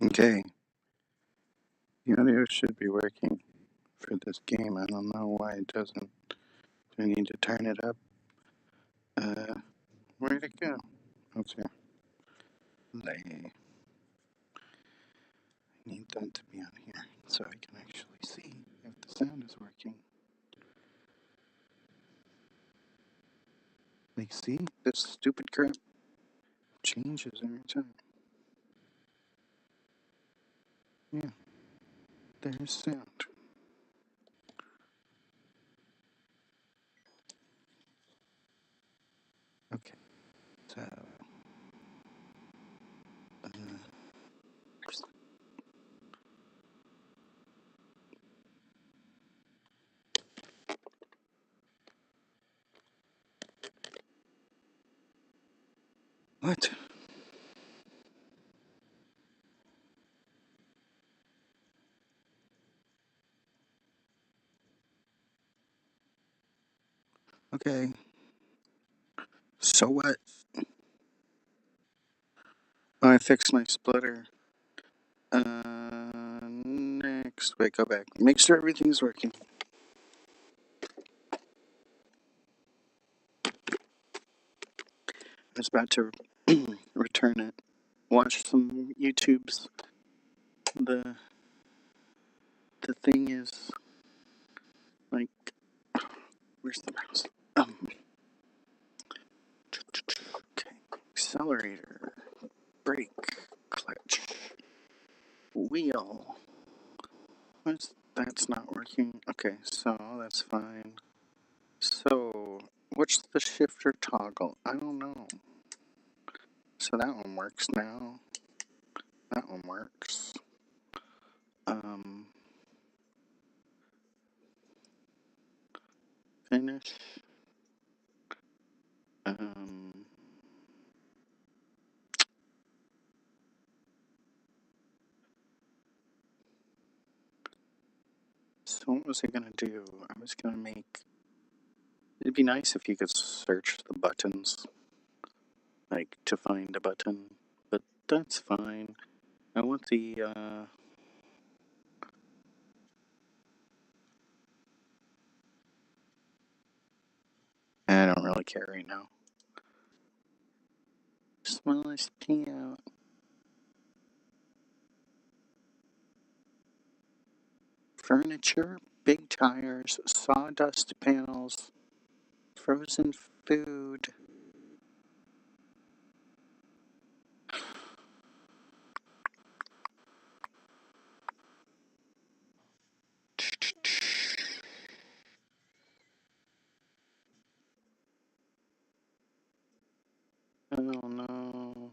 Okay, the audio should be working for this game. I don't know why it doesn't. Do I need to turn it up? Where'd it go? Okay. I need that to be on here so I can actually see if the sound is working. Like, see? This stupid crap changes every time. Yeah, there's sound. Okay, so. What? Okay. So what? Oh, I fixed my splitter. Next. Wait, go back. Make sure everything's working. I was about to return it. Watch some YouTubes. The the thing is, like, where's the mouse? Okay. Accelerator, brake, clutch, wheel. That's not working? Okay, so that's fine. So, what's the shifter toggle? I don't know. So that one works now. That one works. Finish. So what was I gonna do? I was gonna make. It'd be nice if you could search the buttons, like to find a button, but that's fine. I want the, I don't really care right now. Smallest P out. Furniture, big tires, sawdust panels, frozen food. I don't know.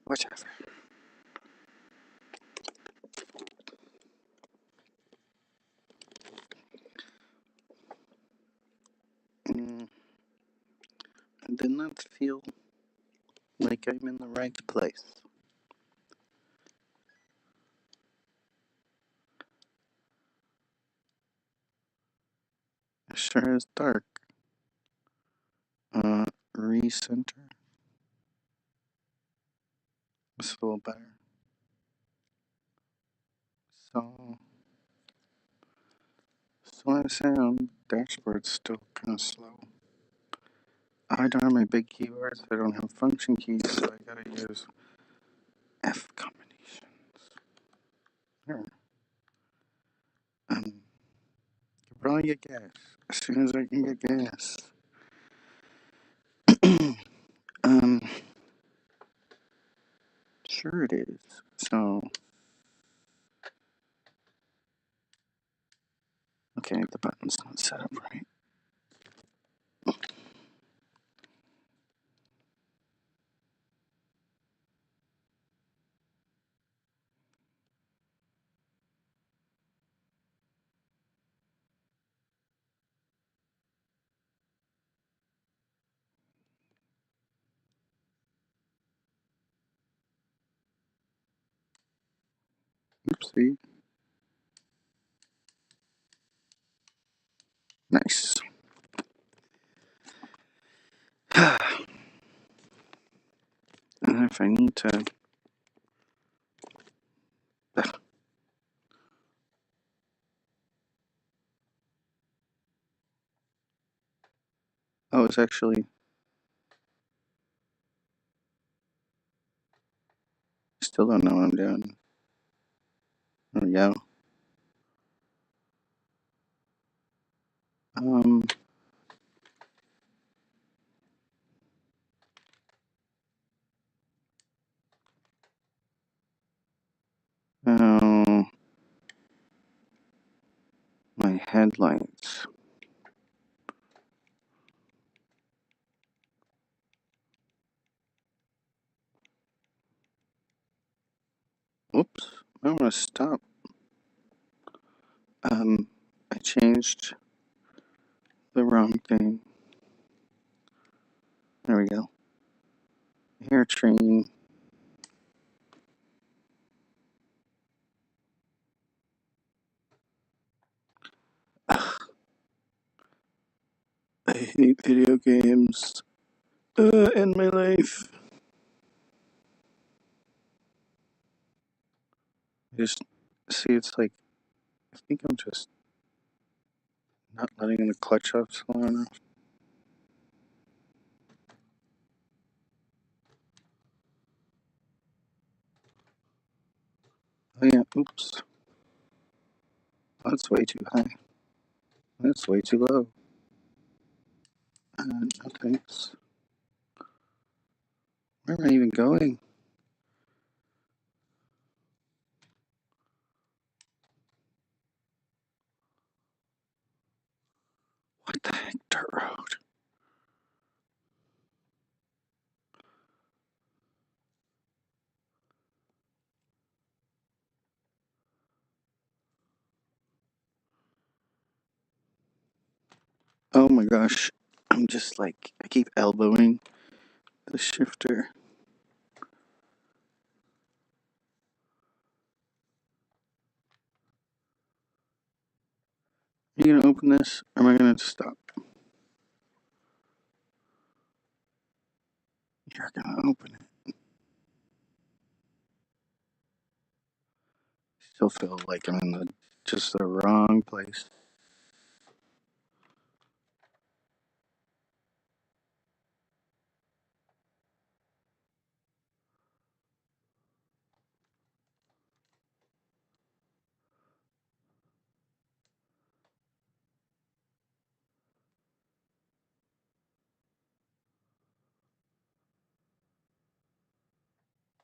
Whatever. I did not feel like I'm in the right place. It sure is dark. Recenter. It's a little better. So I sound dashboard's still kind of slow. I don't have my big keyboards. I don't have function keys, so I gotta use F combinations. Here. Can probably get gas as soon as I can get gas. Sure it is. So, okay, the button's not set up right. Oopsie. Nice. And if I need to... Oh, it's actually... Still don't know what I'm doing. There we go. Oh, my headlights. Oops, I want to stop. I changed the wrong thing. There we go. Hair train. I hate video games. In my life. Just see, it's like, I think I'm just not letting the clutch up slow enough. Oh yeah, oops. That's way too high. That's way too low. No thanks. Where am I even going? What the heck, dirt road? Oh my gosh. I'm just like, I keep elbowing the shifter. Are you gonna open this? Or am I gonna stop? You're gonna open it. Still feel like I'm in just the wrong place.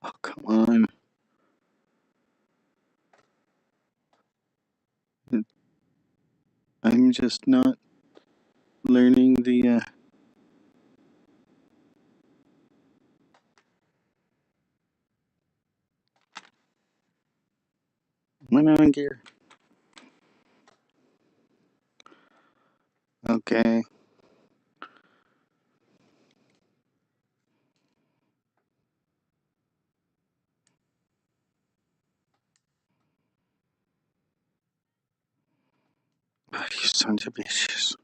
Oh, come on. I'm just not learning the, am I not on gear? Okay. Oh, you sons of bitches.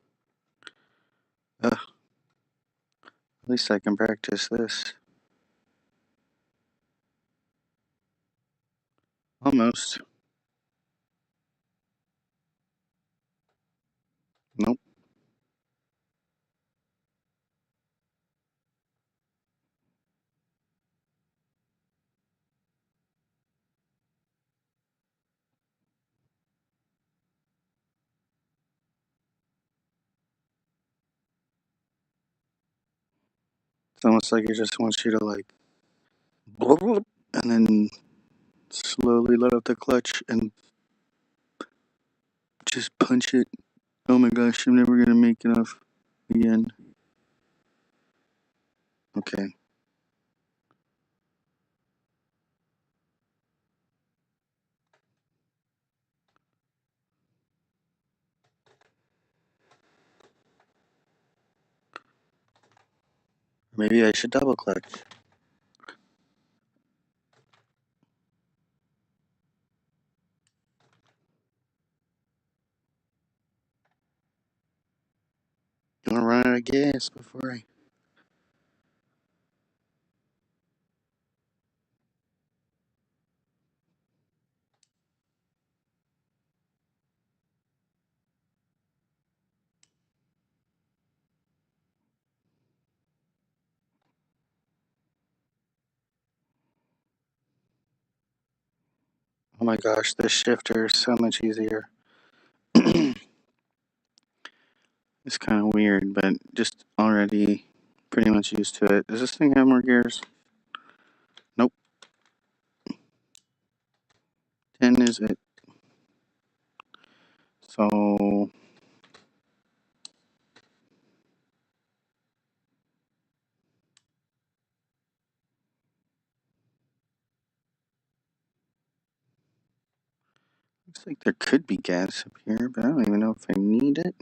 Ugh. At least I can practice this. Almost. Nope. It's almost like it just wants you to like, blah, blah, and then slowly let out the clutch and just punch it. Oh my gosh, I'm never gonna make enough again. Okay. Maybe I should double clutch. I'm gonna run out of gas before I... Oh my gosh, this shifter is so much easier. It's kind of weird, but just already pretty much used to it. Does this thing have more gears? Nope. 10 is it. So... looks like there could be gas up here, but I don't even know if I need it.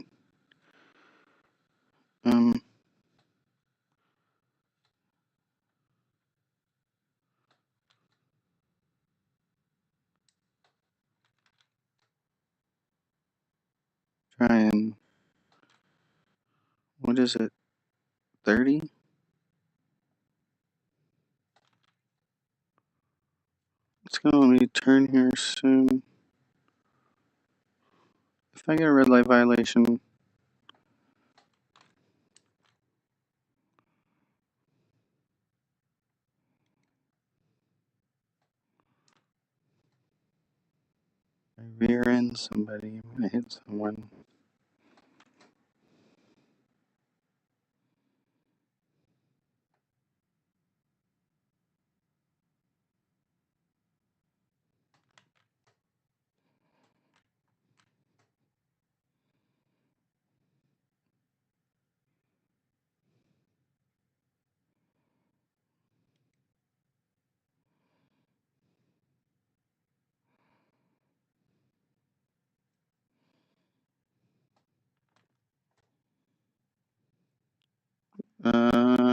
Try and... what is it? 30? It's gonna let me turn here soon. If I get a red light violation... I rear end somebody, I'm gonna hit someone.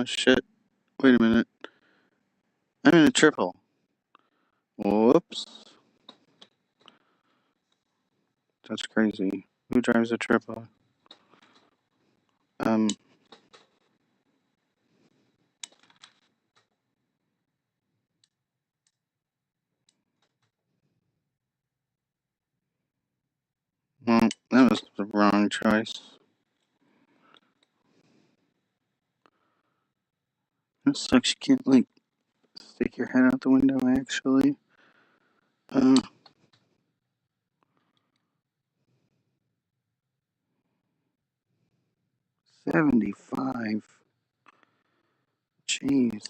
Shit. Wait a minute. I'm in a triple. Whoops. That's crazy. Who drives a triple? Well, that was the wrong choice. That sucks. You can't, like, stick your head out the window, actually. 75. Jeez.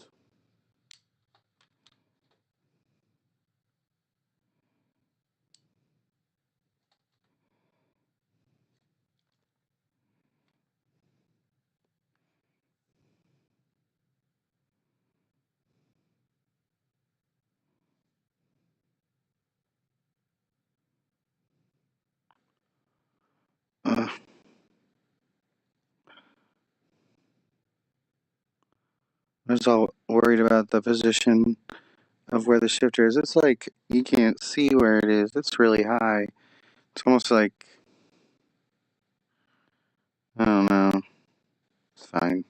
I was all worried about the position of where the shifter is. It's like you can't see where it is. It's really high. It's almost like, I don't know. It's fine.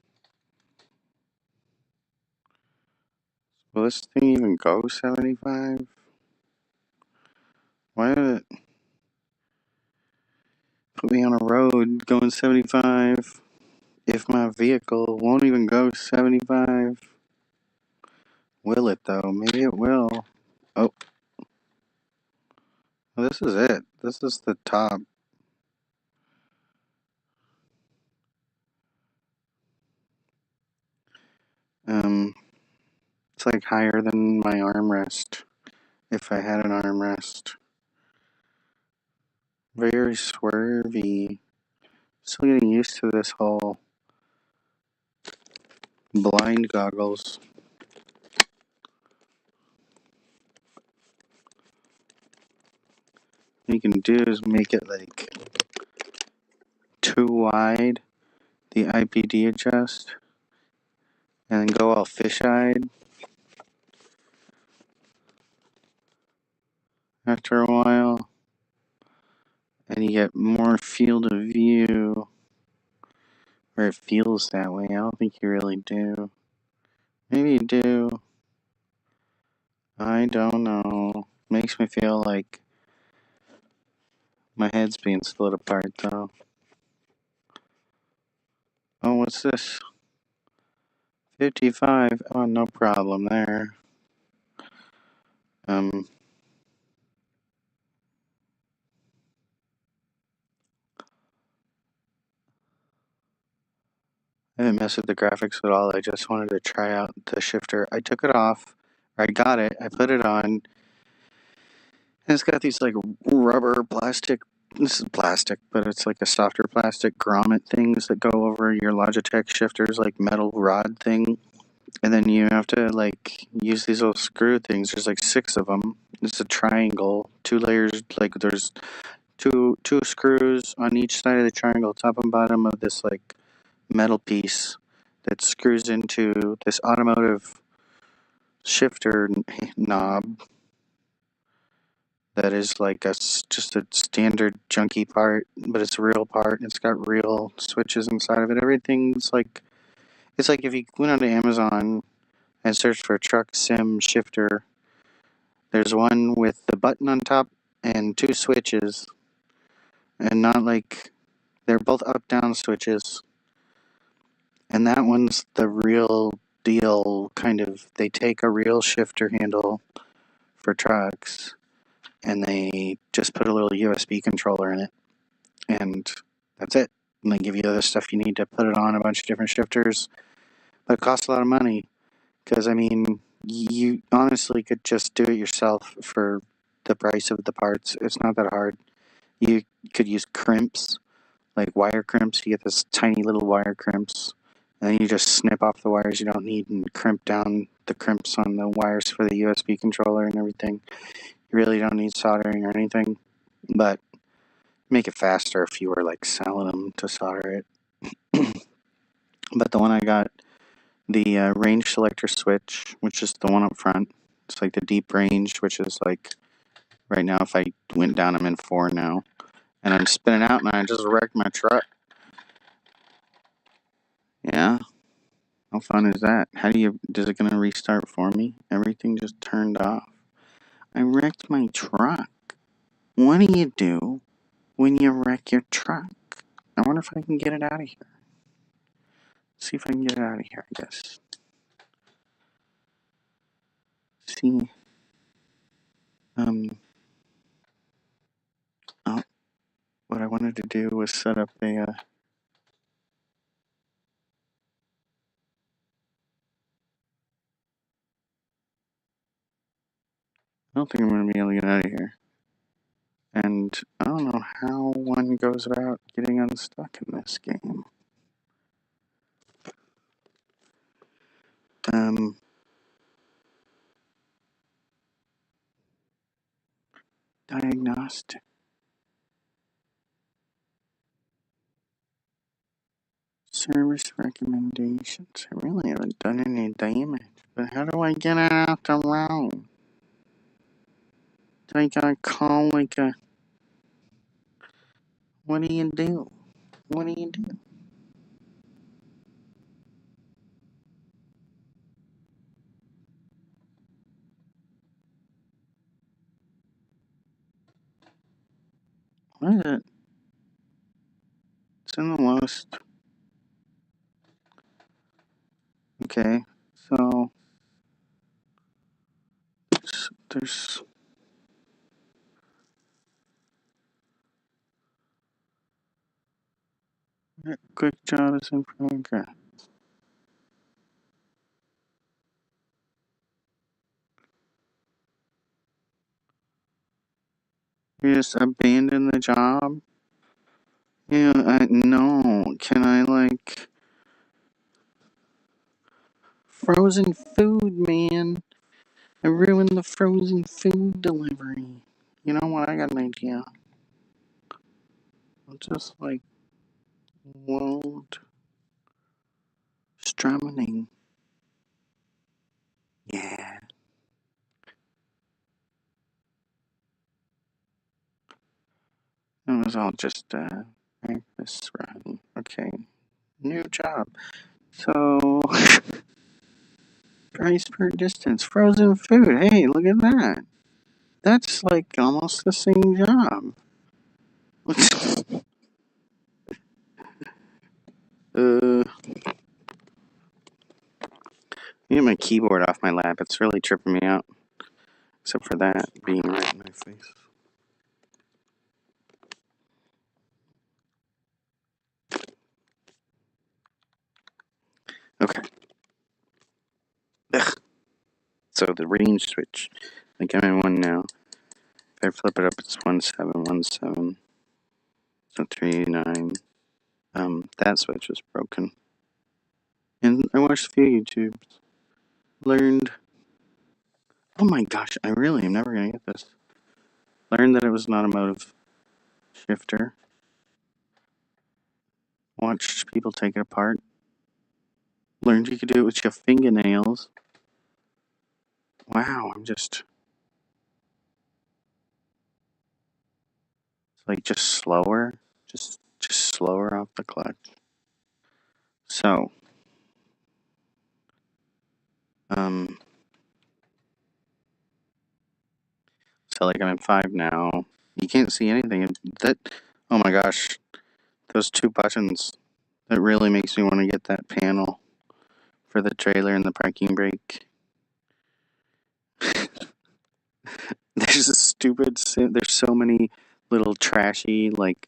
Will this thing even go 75? Why did it put me on a road going 75 if my vehicle won't even go 75? Will it though? Maybe it will. Oh. Well, this is it. This is the top. It's like higher than my armrest, if I had an armrest. Very swervy. Still getting used to this whole blind goggles. What you can do is make it like too wide, the IPD adjust, and then go all fish-eyed after a while, and you get more field of view, Or it feels that way. I don't think you really do. Maybe you do. I don't know. Makes me feel like my head's being split apart, though. Oh, what's this? 55. Oh, no problem there. I haven't messed with the graphics at all. I just wanted to try out the shifter. I took it off. I got it. I put it on. And it's got these like rubber plastic. This is plastic, but it's like a softer plastic grommet things that go over your Logitech shifters, like metal rod thing. And then you have to like use these little screw things. There's like 6 of them. It's a triangle, 2 layers. Like there's two screws on each side of the triangle, top and bottom of this like metal piece that screws into this automotive shifter knob that is like just a standard junky part, but it's a real part. It's got real switches inside of it. Everything's like, it's like if you went onto Amazon and searched for a truck sim shifter, there's one with the button on top and 2 switches, and not like, they're both up-down switches. And that one's the real deal, kind of. They take a real shifter handle for trucks and they just put a little USB controller in it, and that's it. And they give you other stuff you need to put it on a bunch of different shifters, but it costs a lot of money because, I mean, you honestly could just do it yourself for the price of the parts. It's not that hard. You could use crimps, like wire crimps. You get this tiny little wire crimps, and then you just snip off the wires you don't need and crimp down the crimps on the wires for the USB controller and everything. You really don't need soldering or anything, but make it faster if you were like selling them to solder it. But the one I got, the range selector switch, which is the one up front, it's like the deep range, which is like, right now if I went down, I'm in 4 now, and I'm spinning out and I just wrecked my truck. Yeah. How fun is that? Is it gonna restart for me? Everything just turned off. I wrecked my truck. What do you do when you wreck your truck? I wonder if I can get it out of here. See if I can get it out of here, I guess. See. Oh, what I wanted to do was set up a, I don't think I'm gonna be able to get out of here. And I don't know how one goes about getting unstuck in this game. Diagnostic. Service recommendations. I really haven't done any damage. But how do I get out the road? Do I gotta call like a... What do you do? What do you do? What is it? It's in the lowest. Okay, so... There's... Quick job is in progress. You just abandon the job? Yeah, no. Can I, like... Frozen food, man. I ruined the frozen food delivery. You know what? I got an idea. I'll just, like... World... Strummening. Yeah. It was all just, practice run. Okay. New job. So, price per distance. Frozen food. Hey, look at that. That's like almost the same job. Get my keyboard off my lap. It's really tripping me out. Except for that being right in my face. Okay. Ugh. So the range switch. Like I'm in one now. If I flip it up, it's 1717. So 389. That switch is broken. And I watched a few YouTubes. Learned. Oh my gosh, I really am never gonna get this. Learned that it was an automotive shifter. Watched people take it apart. Learned you could do it with your fingernails. Wow, I'm just. Like just slower. Just slower off the clutch. So, like I'm in 5 now. You can't see anything. Oh my gosh, those 2 buttons. That really makes me want to get that panel for the trailer and the parking brake. There's a stupid. There's so many little trashy like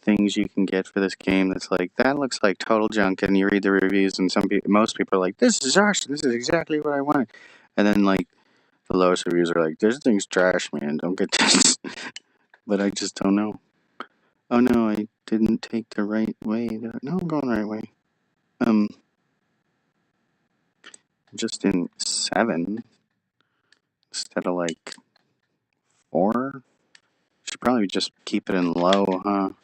things you can get for this game. That's like that looks like total junk, and you read the reviews, and most people are like, "This is awesome. This is exactly what I wanted," and then like. The lowest reviews are like, "This thing's trash, man. Don't get this." But I just don't know. Oh no, I didn't take the right way. No, I'm going the right way. Just in 7 instead of like 4. Should probably just keep it in low, huh?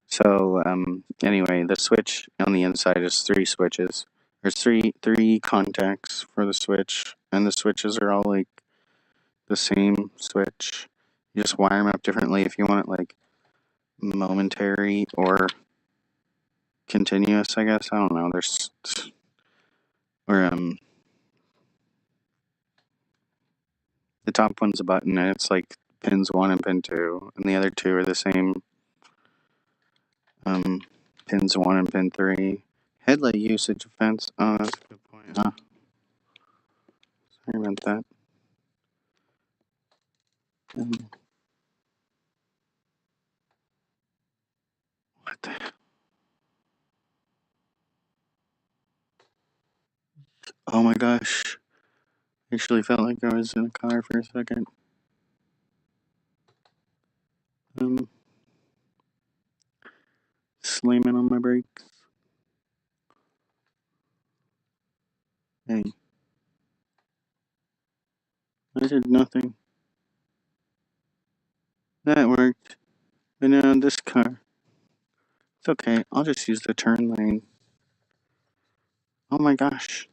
So, anyway, the switch on the inside is 3 switches. There's three contacts for the switch, and the switches are all like the same switch. You just wire them up differently if you want it like momentary or continuous, I guess. I don't know. The top one's a button, and it's like pins 1 and pin 2, and the other 2 are the same. Pins 1 and pin 3. Headlight usage offense. Oh, that's a good point, huh? Sorry about that. What the hell? Oh my gosh. I actually felt like I was in a car for a second. Slamming on my brakes. Hey. I did nothing. That worked. But now this car. It's okay. I'll just use the turn lane. Oh my gosh.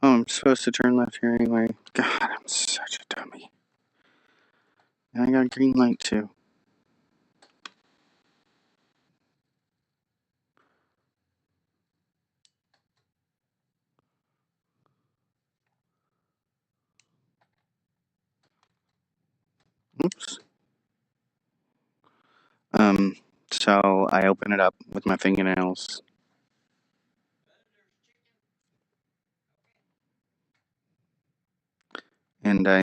Oh, I'm supposed to turn left here anyway. God, I'm such a dummy. And I got a green light too. Oops. So I open it up with my fingernails. And I,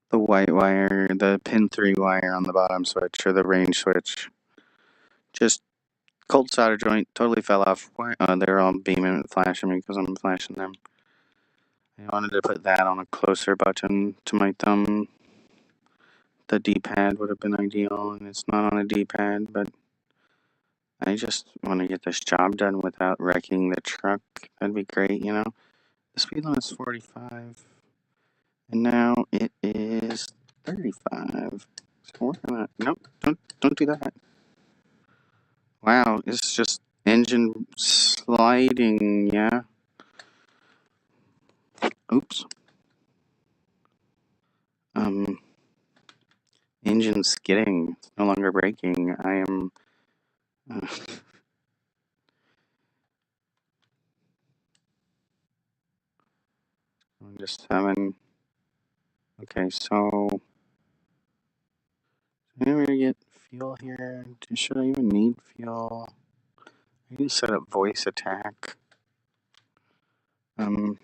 the white wire, the pin 3 wire on the bottom switch, or the range switch, just cold solder joint, totally fell off. They're all beaming and flashing me because I'm flashing them. I wanted to put that on a closer button to my thumb. The D-pad would have been ideal, and it's not on a D-pad, but I just want to get this job done without wrecking the truck. That'd be great, you know? The speed limit's 45, and now it is 35. So we're gonna... Nope, don't do that. It's just engine sliding, yeah. Oops. Engine skidding. It's no longer braking. I am... I'm just having... Okay, so... do I really get fuel here? Should I even need fuel? I need to set up voice attack. So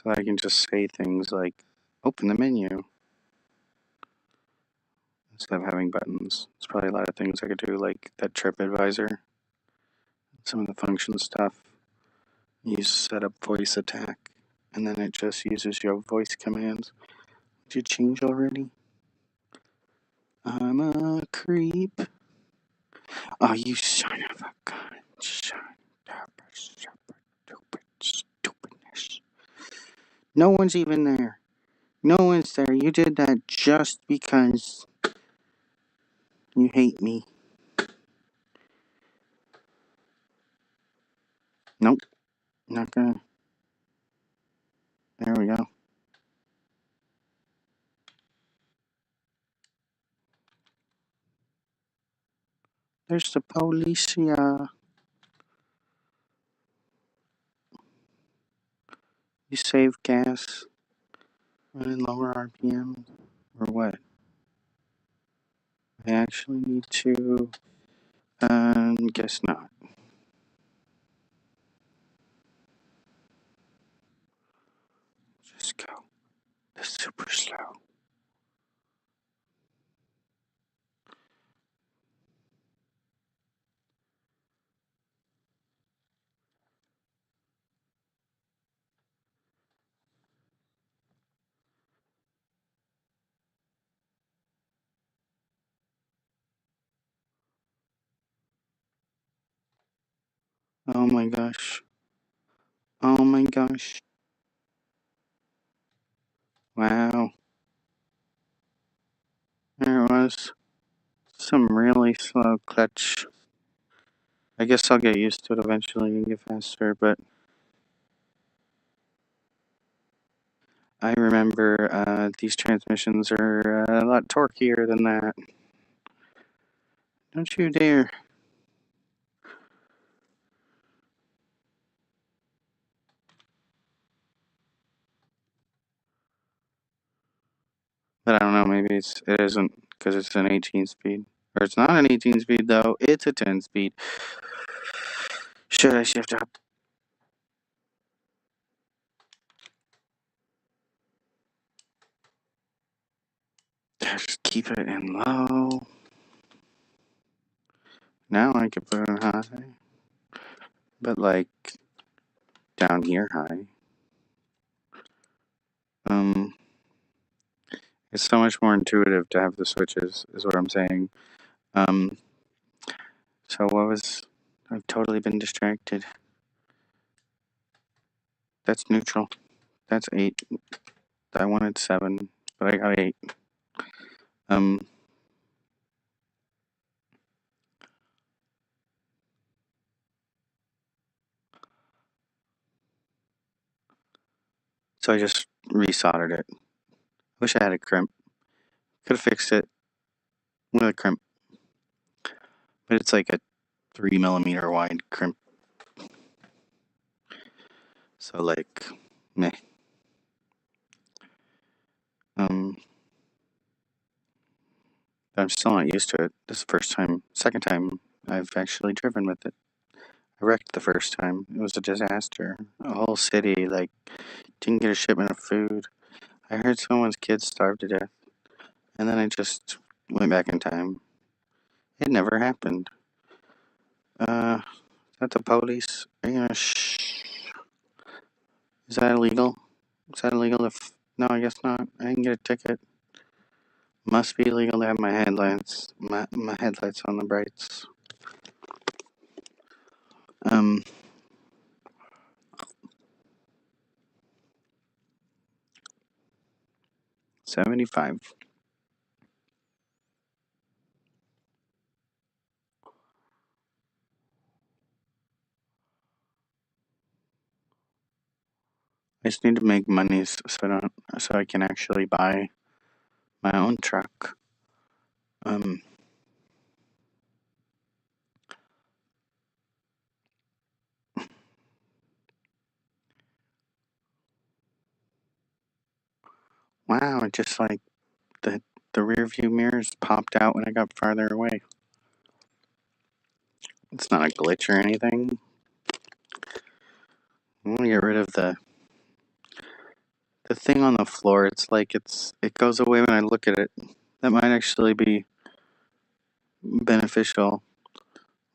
that I can just say things like, open the menu, instead of having buttons. There's probably a lot of things I could do, like that TripAdvisor, some of the function stuff. You set up voice attack, and then it just uses your voice commands. Did you change already? I'm a creep. Oh, you son of a gun. Son of a stupidness. No one's even there. No one's there. You did that just because you hate me. Nope. Not gonna. There we go. There's the policia. You save gas. Running lower RPM. Or what? I actually need to. Guess not. Just go. That's super slow. Oh my gosh. Oh my gosh. Wow. There it was. Some really slow clutch. I guess I'll get used to it eventually and get faster, but I remember these transmissions are a lot torqueier than that. Don't you dare. But I don't know, maybe it isn't because it's an 18 speed. Or it's not an 18 speed though, it's a 10 speed. Should I shift up? Just keep it in low. Now I can put it in high. But like down here high. It's so much more intuitive to have the switches, is what I'm saying. So what was... I've totally been distracted. That's neutral. That's 8. I wanted 7, but I got 8. So I just resoldered it. Wish I had a crimp. Could have fixed it with a crimp. But it's like a 3mm wide crimp. So like, meh. I'm still not used to it. This is the second time I've actually driven with it. I wrecked the first time. It was a disaster. A whole city, like, didn't get a shipment of food. I heard someone's kids starved to death. And then I just went back in time. It never happened. Is that the police? Are you gonna Is that illegal? Is that illegal if... No, I guess not. I didn't get a ticket. Must be illegal to have my headlights on the brights. 75. I just need to make money so I can actually buy my own truck. Wow, it just like the rear view mirrors popped out when I got farther away. It's not a glitch or anything. I'm gonna get rid of the thing on the floor. It's like it goes away when I look at it. That might actually be beneficial.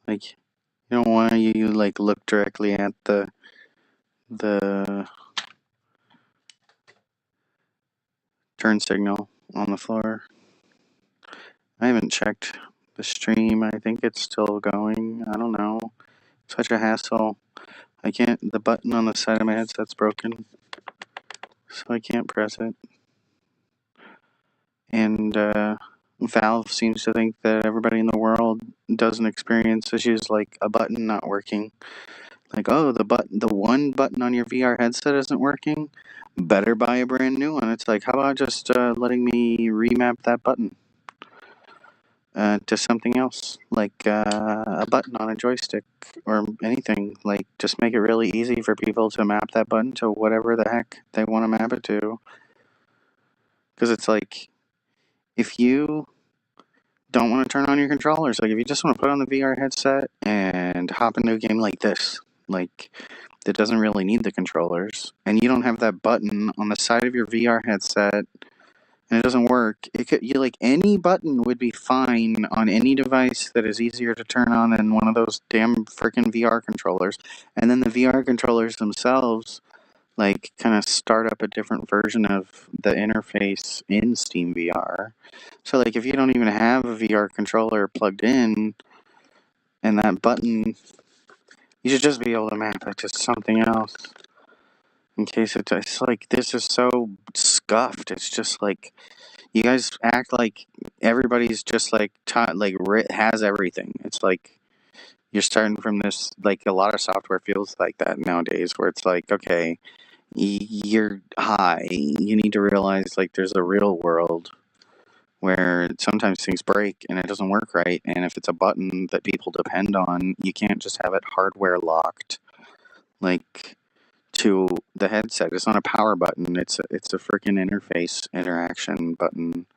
Like you don't want you like look directly at the turn signal on the floor. I haven't checked the stream. I think it's still going. I don't know. Such a hassle. I can't. The button on the side of my headset's broken, so I can't press it. And Valve seems to think that everybody in the world doesn't experience issues like a button not working. Like, oh, the one button on your VR headset isn't working. Better buy a brand new one. It's like, how about just letting me remap that button to something else, like a button on a joystick or anything. Like, just make it really easy for people to map that button to whatever the heck they want to map it to. Because it's like, if you don't want to turn on your controllers, like if you just want to put on the VR headset and hop into a game like this, like that doesn't really need the controllers, and you don't have that button on the side of your VR headset, and it doesn't work, like any button would be fine on any device that is easier to turn on than one of those damn freaking VR controllers. And then the VR controllers themselves, like, kind of start up a different version of the interface in Steam VR. So, like, if you don't even have a VR controller plugged in, and that button, you should just be able to map it to something else. In case it's like, this is so scuffed. It's just like, you guys act like everybody's just like, has everything. It's like, you're starting from this, like, a lot of software feels like that nowadays, where it's like, okay, you're high. You need to realize, like, there's a real world where sometimes things break and it doesn't work right. And if it's a button that people depend on, you can't just have it hardware locked, like, to the headset. It's not a power button. It's a freaking interface interaction button.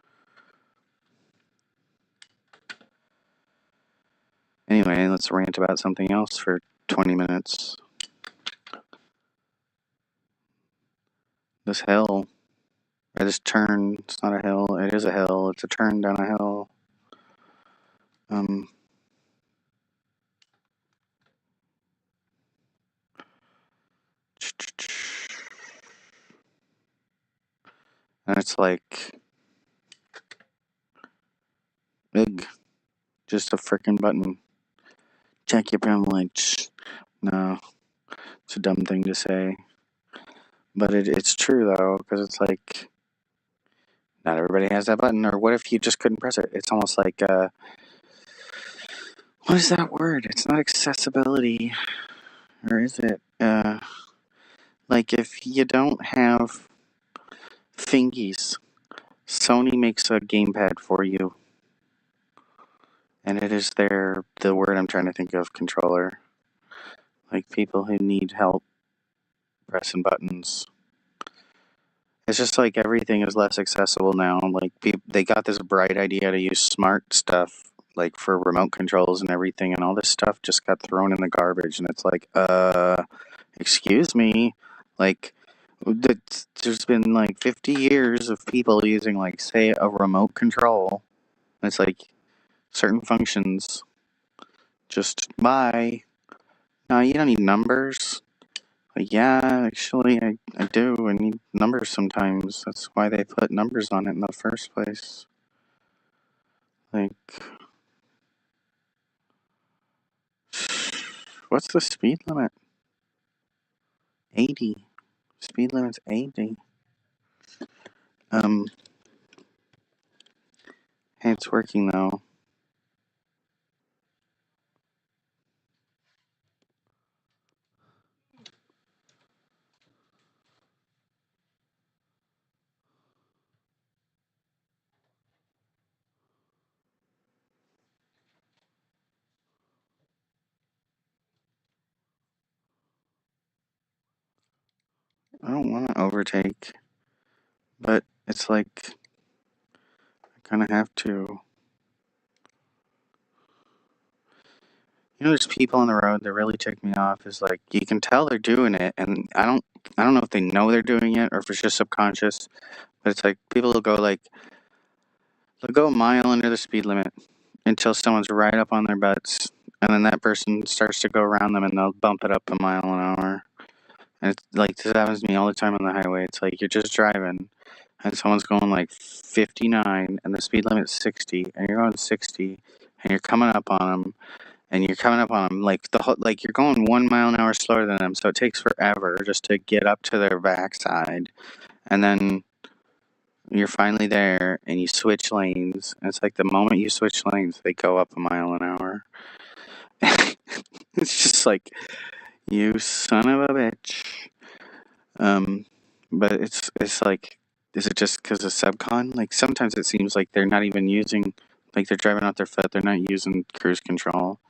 Anyway, let's rant about something else for 20 minutes. This hill. Or this turn. It's not a hill. It is a hill. It's a turn down a hill. And it's like, big. Just a freaking button. Check your privilege. No. It's a dumb thing to say. But it's true, though, because it's like, not everybody has that button. Or what if you just couldn't press it? It's almost like, what is that word? It's not accessibility. Or is it? Like, if you don't have fingies, Sony makes a gamepad for you. And it is the word I'm trying to think of, controller. Like, people who need help pressing buttons. It's just like everything is less accessible now. Like, they got this bright idea to use smart stuff, like for remote controls and everything, and all this stuff just got thrown in the garbage. And it's like, excuse me, like, there's been like 50 years of people using, like, say, a remote control. And it's like, certain functions, just buy. No, you don't need numbers. Like, yeah, actually, I do. I need numbers sometimes. That's why they put numbers on it in the first place. Like, what's the speed limit? 80. Speed limit's 80. Hey, it's working though. I don't want to overtake, but it's like I kind of have to. You know, there's people on the road that really tick me off. Is like you can tell they're doing it, and I don't know if they know they're doing it or if it's just subconscious. But it's like people will go they'll go a mile under the speed limit until someone's right up on their butts, and then that person starts to go around them, and they'll bump it up a mile an hour. And it's like this happens to me all the time on the highway. It's like you're just driving, and someone's going like 59, and the speed limit's 60, and you're going 60, and you're coming up on them. And you're coming up on them like you're going 1 mile an hour slower than them, so it takes forever just to get up to their backside, and then you're finally there, and you switch lanes. And it's like the moment you switch lanes, they go up a mile an hour. It's just like, you son of a bitch. But it's like, is it just because of subcon? Like sometimes it seems like they're not even using, like they're driving off their foot. They're not using cruise control.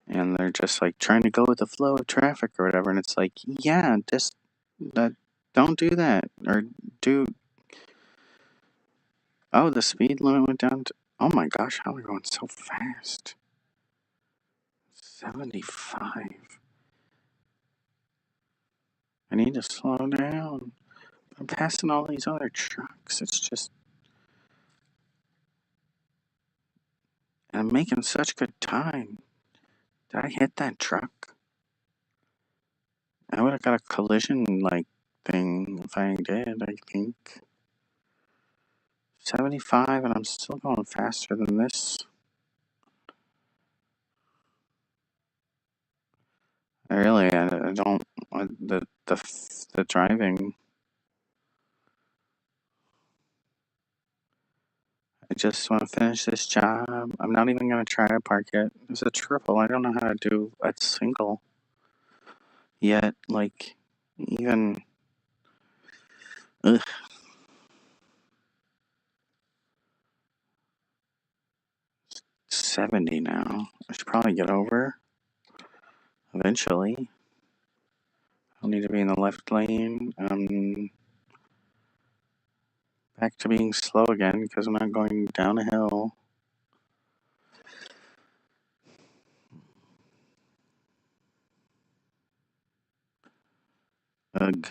And they're just like trying to go with the flow of traffic or whatever, and it's like, yeah, just don't do that, or do. Oh, the speed limit went down to. Oh my gosh, how are we going so fast? 75. I need to slow down. I'm passing all these other trucks. It's just. And I'm making such good time. Did I hit that truck? I would have got a collision thing if I did, I think. 75, and I'm still going faster than this. I don't. The driving. I just want to finish this job. I'm not even going to try to park it. It's a triple. I don't know how to do a single yet. Like, even. Ugh. 70 now. I should probably get over. Eventually. I'll need to be in the left lane. Back to being slow again because I'm not going down a hill. Ugh.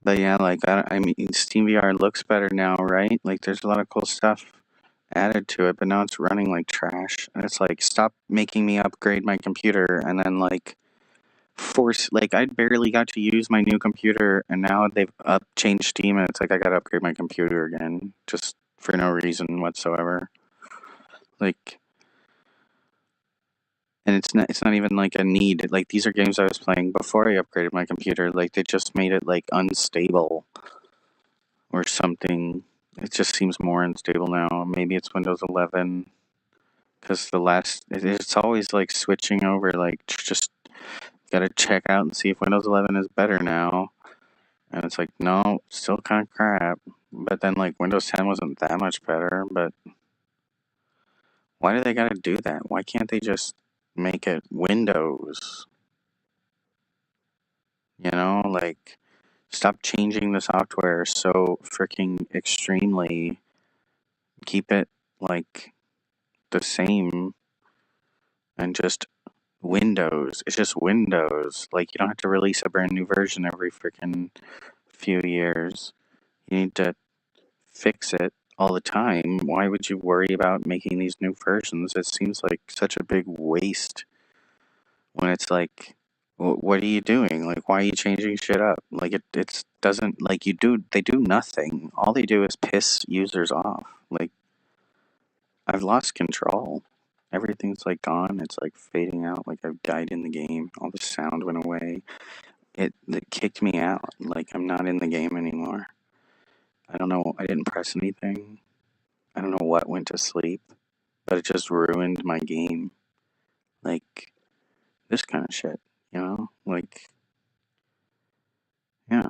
But yeah, I mean, SteamVR looks better now, right? Like, there's a lot of cool stuff added to it, but now it's running like trash. And it's like, stop making me upgrade my computer, and then I barely got to use my new computer, and now they've changed Steam, and it's like I gotta upgrade my computer again, just for no reason whatsoever. Like, and it's not even like a need. Like, these are games I was playing before I upgraded my computer. Like, they just made it like unstable or something. It just seems more unstable now. Maybe it's Windows 11, because it's always like switching over. Like, just gotta check out and see if Windows 11 is better now. And it's like, no, still kind of crap. But then like Windows 10 wasn't that much better. But why do they gotta do that? Why can't they just make it Windows? You know, like, stop changing the software so freaking extremely. Keep it like the same, and just Windows. It's just Windows. Like, you don't have to release a brand new version every freaking few years. You need to fix it all the time. Why would you worry about making these new versions? It seems like such a big waste when it's like, what are you doing? Like, why are you changing shit up? Like, it doesn't, like, they do nothing. All they do is piss users off. Like, I've lost control. Everything's like gone. It's like fading out. Like, I've died in the game. All the sound went away. It kicked me out. Like, I'm not in the game anymore. I don't know. I didn't press anything. I don't know what went to sleep, but it just ruined my game. Like, this kind of shit, you know? Like, yeah.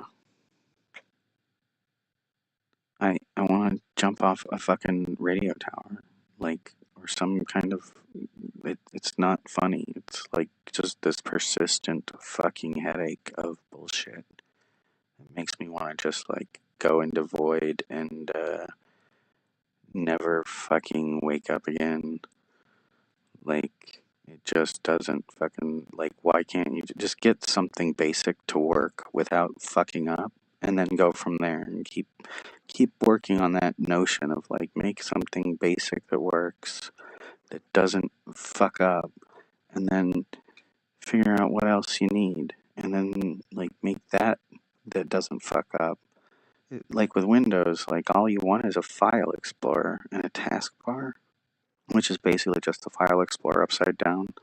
I want to jump off a fucking radio tower. Like, or or some kind of, it's not funny. It's like just this persistent fucking headache of bullshit. It makes me want to just like go into void and never fucking wake up again. Like, it just doesn't fucking, like, why can't you just get something basic to work without fucking up and then go from there and keep working on that notion of like make something basic that works, that doesn't fuck up, and then figure out what else you need and then like make that doesn't fuck up. Like with Windows, like all you want is a file explorer and a taskbar, which is basically just the file explorer upside down.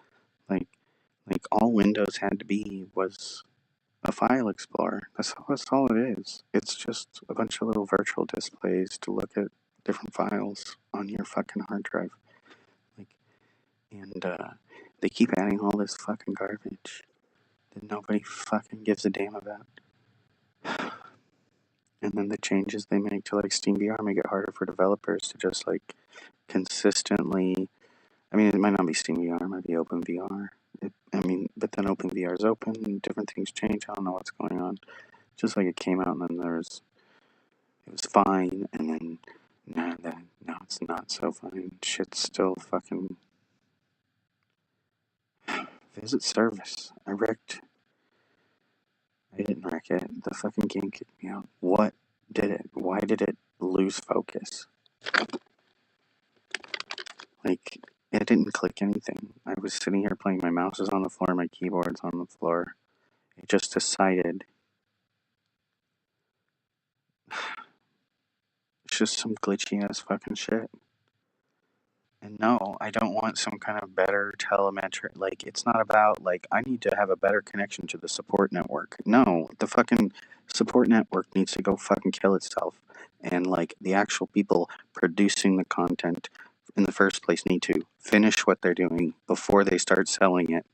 Like all Windows had to be was a file explorer. That's all it is. It's just a bunch of little virtual displays to look at different files on your fucking hard drive. Like, and they keep adding all this fucking garbage that nobody fucking gives a damn about. And then the changes they make to like SteamVR make it harder for developers to just like consistently. I mean, it might not be SteamVR, it might be OpenVR. But then OpenVR is open and different things change. I don't know what's going on. Just like it came out and then it was fine, and then now it's not so fine. Shit's still fucking. Visit service. I didn't wreck it. The fucking game kicked me out. What did it? Why did it lose focus? Like, it didn't click anything. I was sitting here playing, my mouse is on the floor, my keyboard's on the floor. It just decided. It's just some glitchy ass fucking shit. And no, I don't want some kind of better telemetry. Like, it's not about, like, I need to have a better connection to the support network. No, the fucking support network needs to go fucking kill itself. And, like, the actual people producing the content in the first place need to finish what they're doing before they start selling it